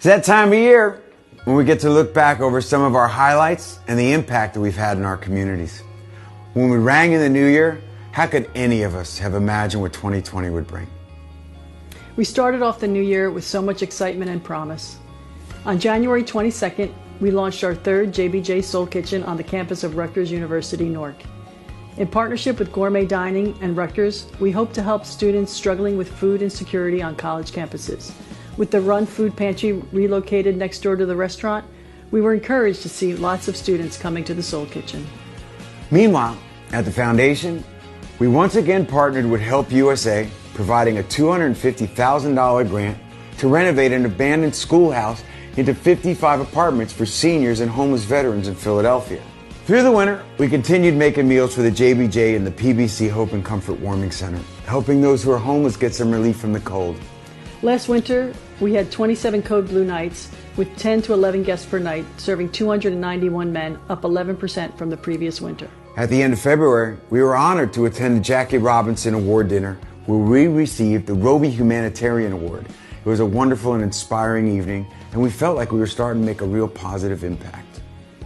It's that time of year when we get to look back over some of our highlights and the impact that we've had in our communities. When we rang in the new year, how could any of us have imagined what 2020 would bring? We started off the new year with so much excitement and promise. On January 22nd, we launched our third JBJ Soul Kitchen on the campus of Rutgers University, Newark. In partnership with Gourmet Dining and Rutgers, we hope to help students struggling with food insecurity on college campuses. With the Run Food Pantry relocated next door to the restaurant, we were encouraged to see lots of students coming to the Soul Kitchen. Meanwhile, at the foundation, we once again partnered with Help USA, providing a $250,000 grant to renovate an abandoned schoolhouse into 55 apartments for seniors and homeless veterans in Philadelphia. Through the winter, we continued making meals for the JBJ and the PBC Hope and Comfort Warming Center, helping those who are homeless get some relief from the cold. Last winter, we had 27 Code Blue nights with 10 to 11 guests per night, serving 291 men, up 11% from the previous winter. At the end of February, we were honored to attend the Jackie Robinson Award Dinner, where we received the Roby Humanitarian Award. It was a wonderful and inspiring evening, and we felt like we were starting to make a real positive impact.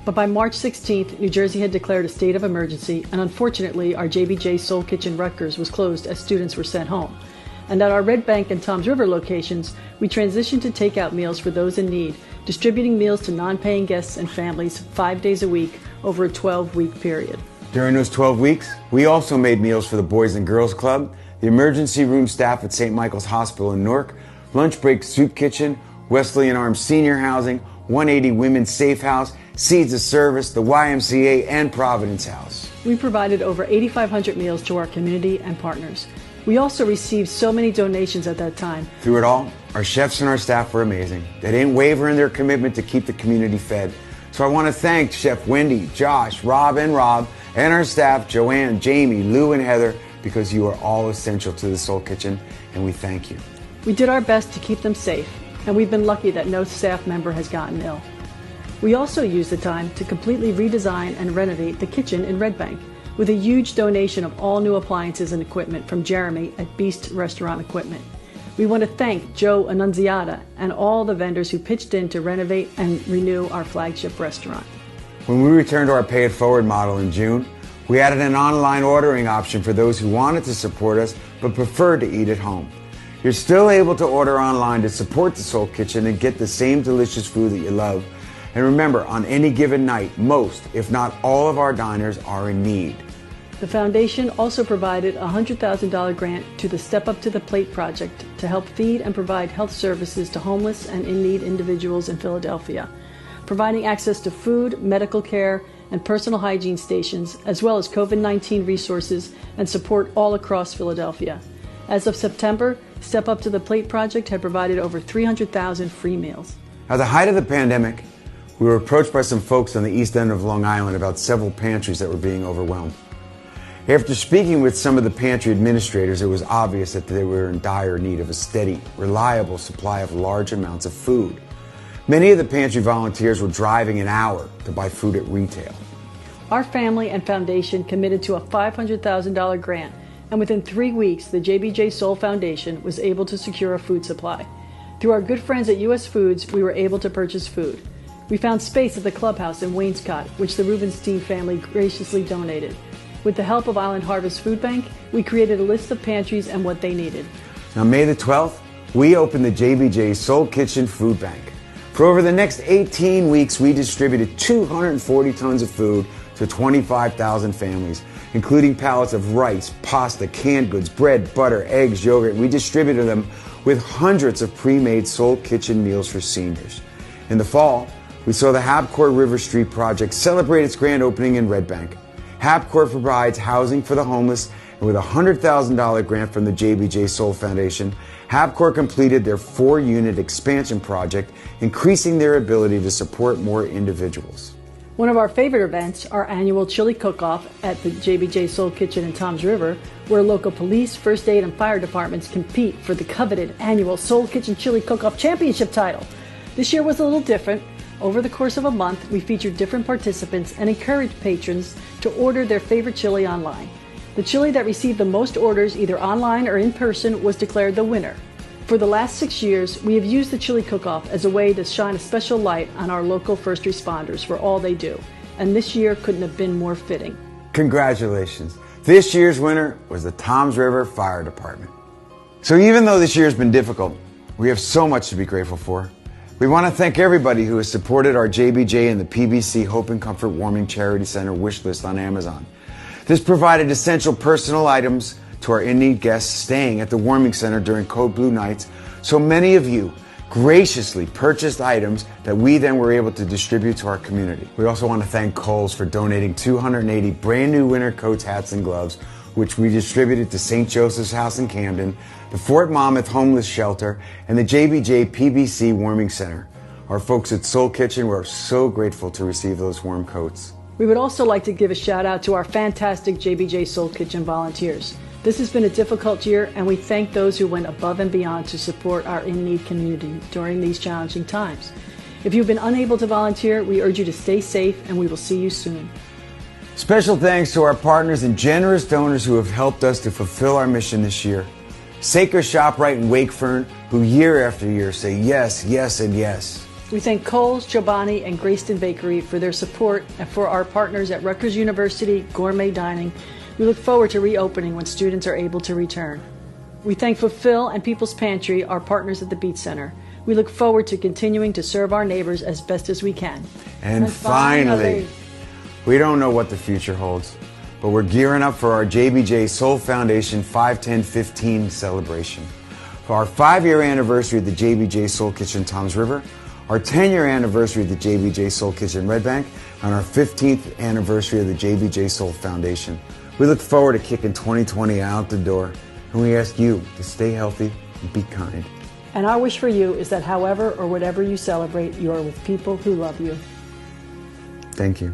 But by March 16th, New Jersey had declared a state of emergency, and unfortunately, our JBJ Soul Kitchen Rutgers was closed as students were sent home. And at our Red Bank and Toms River locations, we transitioned to takeout meals for those in need, distributing meals to non-paying guests and families 5 days a week over a 12-week period. During those 12 weeks, we also made meals for the Boys and Girls Club, the emergency room staff at St. Michael's Hospital in Newark, Lunch Break Soup Kitchen, Wesleyan Arms Senior Housing, 180 Women's Safe House, Seeds of Service, the YMCA, and Providence House. We provided over 8,500 meals to our community and partners. We also received so many donations at that time. Through it all, our chefs and our staff were amazing. They didn't waver in their commitment to keep the community fed. So I want to thank Chef Wendy, Josh, Rob, and our staff, Joanne, Jamie, Lou, and Heather, because you are all essential to the Soul Kitchen, and we thank you. We did our best to keep them safe, and we've been lucky that no staff member has gotten ill. We also used the time to completely redesign and renovate the kitchen in Red Bank, with a huge donation of all new appliances and equipment from Jeremy at Beast Restaurant Equipment. We want to thank Joe Annunziata and all the vendors who pitched in to renovate and renew our flagship restaurant. When we returned to our Pay It Forward model in June, we added an online ordering option for those who wanted to support us but preferred to eat at home. You're still able to order online to support the Soul Kitchen and get the same delicious food that you love. And remember, on any given night, most, if not all of our diners are in need. The foundation also provided a $100,000 grant to the Step Up to the Plate project to help feed and provide health services to homeless and in-need individuals in Philadelphia, providing access to food, medical care, and personal hygiene stations, as well as COVID-19 resources and support all across Philadelphia. As of September, Step Up to the Plate project had provided over 300,000 free meals. At the height of the pandemic, we were approached by some folks on the east end of Long Island about several pantries that were being overwhelmed. After speaking with some of the pantry administrators, it was obvious that they were in dire need of a steady, reliable supply of large amounts of food. Many of the pantry volunteers were driving an hour to buy food at retail. Our family and foundation committed to a $500,000 grant, and within 3 weeks, the JBJ Soul Foundation was able to secure a food supply. Through our good friends at US Foods, we were able to purchase food. We found space at the clubhouse in Wainscott, which the Rubenstein family graciously donated. With the help of Island Harvest Food Bank, we created a list of pantries and what they needed. On May the 12th, we opened the JBJ Soul Kitchen Food Bank. For over the next 18 weeks, we distributed 240 tons of food to 25,000 families, including pallets of rice, pasta, canned goods, bread, butter, eggs, yogurt. We distributed them with hundreds of pre-made Soul Kitchen meals for seniors. In the fall, we saw the Habcourt River Street project celebrate its grand opening in Red Bank. Habcourt provides housing for the homeless, and with a $100,000 grant from the JBJ Soul Foundation, Habcourt completed their 4-unit expansion project, increasing their ability to support more individuals. One of our favorite events, our annual chili cook-off at the JBJ Soul Kitchen in Toms River, where local police, first aid, and fire departments compete for the coveted annual Soul Kitchen Chili Cook-Off Championship title. This year was a little different. Over the course of a month, we featured different participants and encouraged patrons to order their favorite chili online. The chili that received the most orders, either online or in person, was declared the winner. For the last 6 years, we have used the Chili Cook-Off as a way to shine a special light on our local first responders for all they do. And this year couldn't have been more fitting. Congratulations. This year's winner was the Toms River Fire Department. So even though this year has been difficult, we have so much to be grateful for. We want to thank everybody who has supported our JBJ and the PBC Hope and Comfort Warming Charity Center wish list on Amazon. This provided essential personal items to our in-need guests staying at the warming center during Code Blue nights. So many of you graciously purchased items that we then were able to distribute to our community. We also want to thank Kohl's for donating 280 brand new winter coats, hats, and gloves, which we distributed to St. Joseph's House in Camden, the Fort Monmouth Homeless Shelter, and the JBJ PBC Warming Center. Our folks at Soul Kitchen were so grateful to receive those warm coats. We would also like to give a shout out to our fantastic JBJ Soul Kitchen volunteers. This has been a difficult year, and we thank those who went above and beyond to support our in-need community during these challenging times. If you've been unable to volunteer, we urge you to stay safe, and we will see you soon. Special thanks to our partners and generous donors who have helped us to fulfill our mission this year. Saker ShopRite and Wakefern, who year after year say yes, yes, and yes. We thank Kohl's, Chobani, and Grayston Bakery for their support, and for our partners at Rutgers University Gourmet Dining. We look forward to reopening when students are able to return. We thank Fulfill and People's Pantry, our partners at the Beach Center. We look forward to continuing to serve our neighbors as best as we can. And finally, we don't know what the future holds, but we're gearing up for our JBJ Soul Foundation 5-10-15 celebration. For our 5-year anniversary of the JBJ Soul Kitchen Toms River, our 10-year anniversary of the JBJ Soul Kitchen Red Bank, and our 15th anniversary of the JBJ Soul Foundation. We look forward to kicking 2020 out the door, and we ask you to stay healthy and be kind. And our wish for you is that however or whatever you celebrate, you are with people who love you. Thank you.